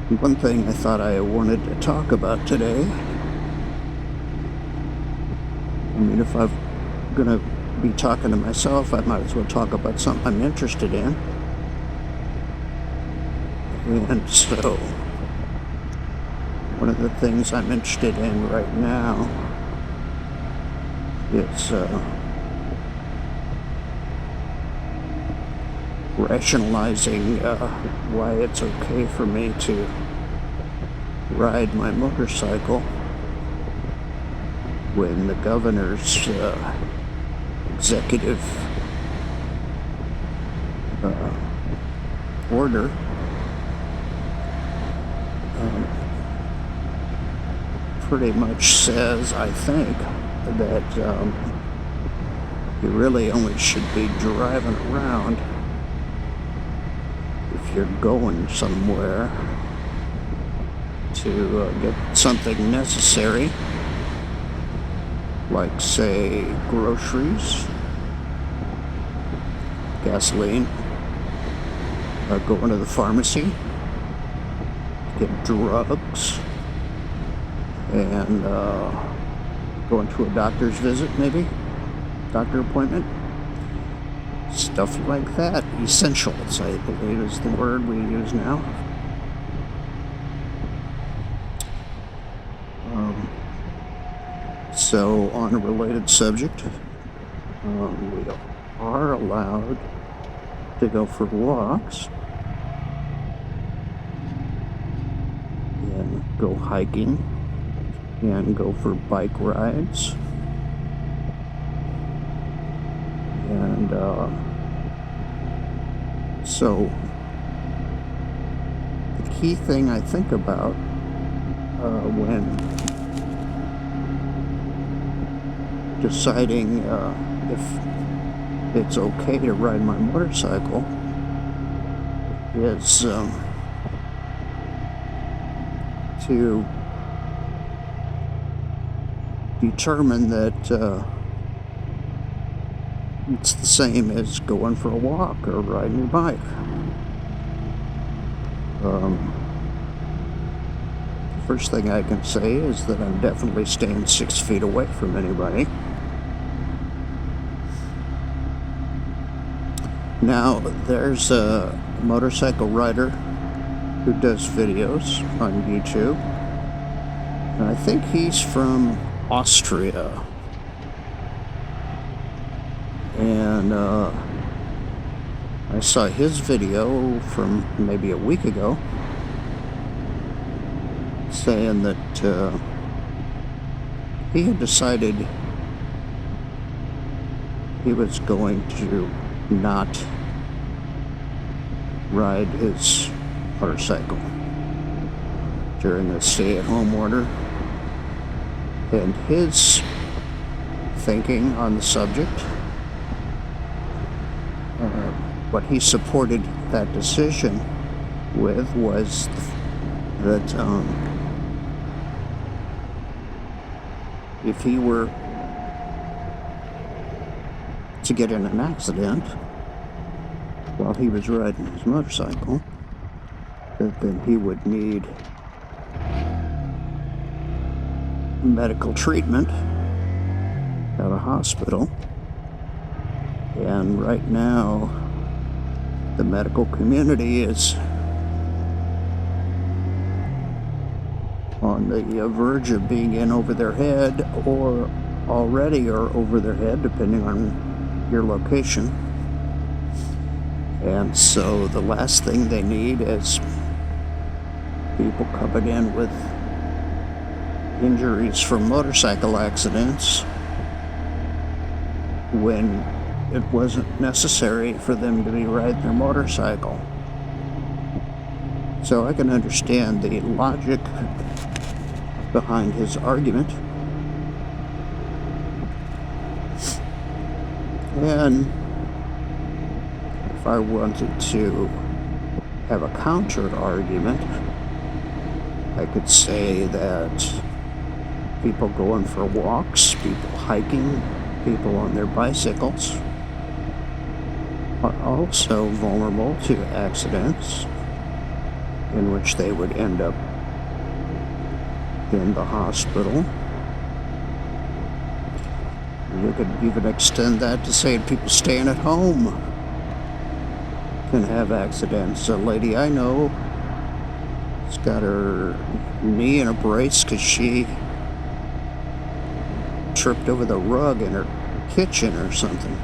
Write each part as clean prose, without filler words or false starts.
One thing I thought I wanted to talk about today, I mean, if I'm gonna be talking to myself, I might as well talk about something I'm interested in. And so, one of the things I'm interested in right now is rationalizing why it's okay for me to ride my motorcycle when the governor's executive order pretty much says, I think, that you really only should be driving around if you're going somewhere to get something necessary, like, say, groceries, gasoline, going to the pharmacy, get drugs, and going to a doctor's visit, maybe, doctor appointment, stuff like that. Essentials, I believe, is the word we use now. So, on a related subject, we are allowed to go for walks and go hiking and go for bike rides, and so the key thing I think about when deciding if it's okay to ride my motorcycle is to determine that it's the same as going for a walk or riding your bike. The first thing I can say is that I'm definitely staying 6 feet away from anybody. Now, there's a motorcycle rider who does videos on YouTube, and I think he's from Austria, and I saw his video from maybe a week ago saying that he had decided he was going to not ride his motorcycle during the stay-at-home order, and his thinking on the subject, what he supported that decision with, was that if he were to get in an accident while he was riding his motorcycle, that then he would need medical treatment at a hospital. And right now, the medical community is on the verge of being in over their head, or already are over their head, depending on your location. And so the last thing they need is people coming in with injuries from motorcycle accidents when it wasn't necessary for them to be riding their motorcycle. So I can understand the logic behind his argument. And if I wanted to have a counter argument, I could say that people going for walks, people hiking, people on their bicycles are also vulnerable to accidents in which they would end up in the hospital. You could even extend that to say people staying at home can have accidents. A lady I know has got her knee in a brace because she tripped over the rug in her kitchen or something.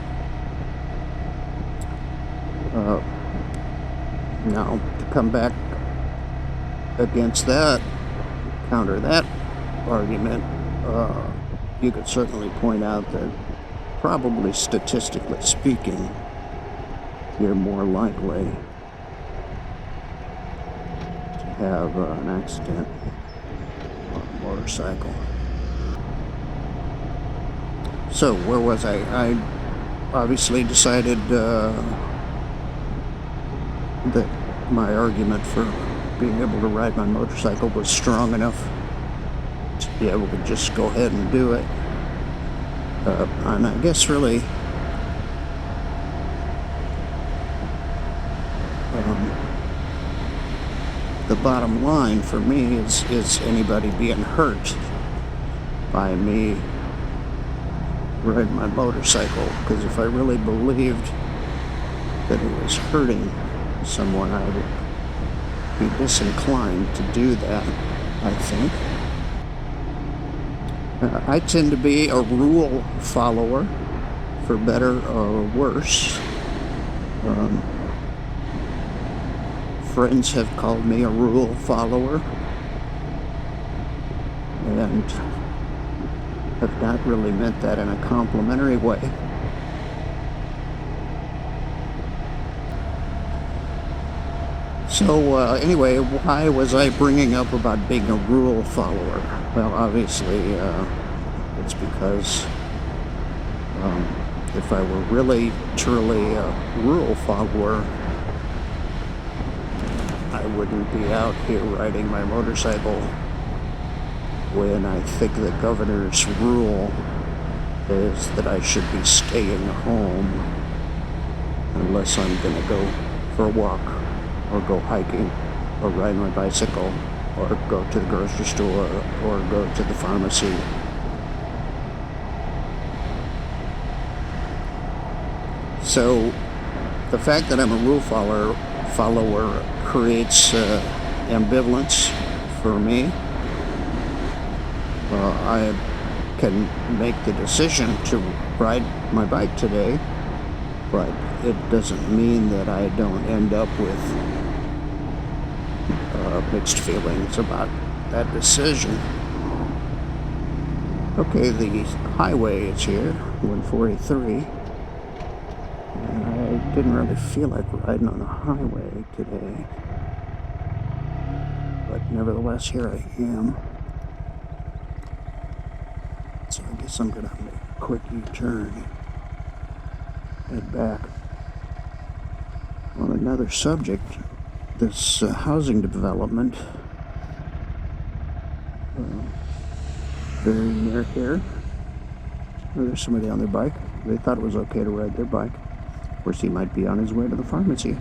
Now, to come back against that, counter that argument, you could certainly point out that probably statistically speaking, you're more likely to have an accident on a motorcycle. So, where was I? I obviously decided that my argument for being able to ride my motorcycle was strong enough to be able to just go ahead and do it. And I guess really the bottom line for me is anybody being hurt by me riding my motorcycle, because if I really believed that it was hurting someone, I would be disinclined to do that, I think. I tend to be a rule follower, for better or worse. Friends have called me a rule follower, and have not really meant that in a complimentary way. So anyway, why was I bringing up about being a rule follower? Well, obviously, it's because if I were really, truly a rule follower, I wouldn't be out here riding my motorcycle when I think the governor's rule is that I should be staying home unless I'm going to go for a walk, or go hiking, or ride my bicycle, or go to the grocery store, or go to the pharmacy. So the fact that I'm a rule follower creates ambivalence for me. I can make the decision to ride my bike today, but it doesn't mean that I don't end up with mixed feelings about that decision. Okay, the highway is here, 143. And I didn't really feel like riding on the highway today, but nevertheless, here I am. So I guess I'm going to make a quick U-turn, head back. On another subject, this housing development very near here. Oh, there's somebody on their bike. They thought it was okay to ride their bike. Of course, he might be on his way to the pharmacy.